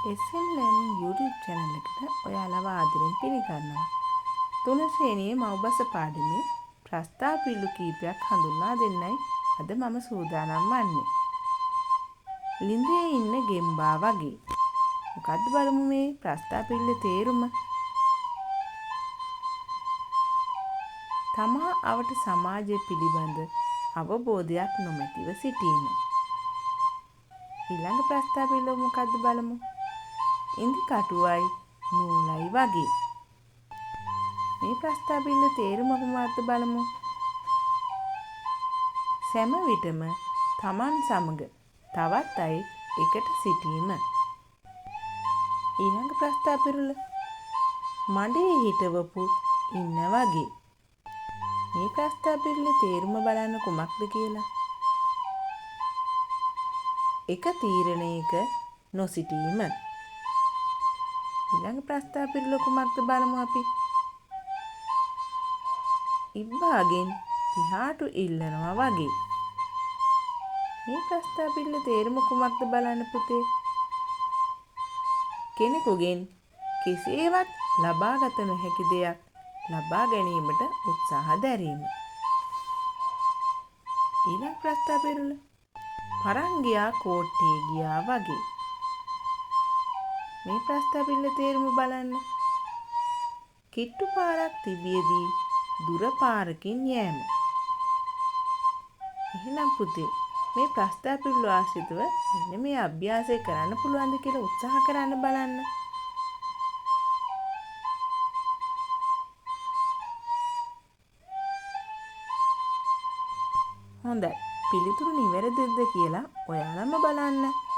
SM Learning YouTube channel එකට ඔයාලව ආදරෙන් පිළිගන්නවා. 3 ශ්‍රේණියේ මව්බස පාඩමේ ප්‍රස්තාව පිළිලු කීපයක් හඳුන්වා දෙන්නයි අද මම සූදානම් වන්නේ. ළිඳේ ඉන්න ගෙම්බා වගේ. මොකද්ද බලමු මේ ප්‍රස්තාව පිළිලේ තේරුම? තමා අවට සමාජය පිළිබඳ අවබෝධයක් නොමැතිව සිටීම. ඊළඟ ප්‍රස්තාව පිළිලුව මොකද්ද බලමු? ඉන්දි කටුවයි නූලයි වගේ. මේ ප්‍රස්තාව පිළිලේ තේරුම කොහොමද බලමු. සෑම විටම තමන් සමග තවත් අය එකට සිටීම. ඊළඟ ප්‍රස්තාව පිළිල මඩේ හිටවපු ඉන්න වගේ. මේ ප්‍රස්තාව පිළිලේ තේරුම බලන්න කොමක්ද කියලා. එක තීරණයක නොසිටීම. ඊළඟ ප්‍රස්තාව පිළිල කොමක්ද බලමු අපි. ඉබ්බාගෙන් පිහාටු ඉල්ලනවා වගේ. මේ ප්‍රස්තාව පිළිලේ තේරුම කොමක්ද බලන්න පුතේ. කෙනෙකුගෙන් කෙසේවත් ලබාගත නොහැකි දෙයක් ලබා ගැනීමට උත්සාහ දැරීම. ඊළඟ ප්‍රස්තාව පිළිල පරංගියා කෝට්ටේ ගියා වගේ. මේ ප්‍රස්තාව පිළිලේ තේරුම බලන්න. කිට්ටු පාරක් තිබියදී දුර පාරකින් යෑම. එහෙනම් පුතේ මේ ප්‍රස්තාව පිළිල ආශ්‍රිතව මෙන්න මේ අභ්‍යාසය කරන්න පුළුවන්ද කියලා උත්සාහ කරන්න බලන්න. හොඳයි. පිළිතුරු නිවැරදිද කියලා ඔයාලම බලන්න.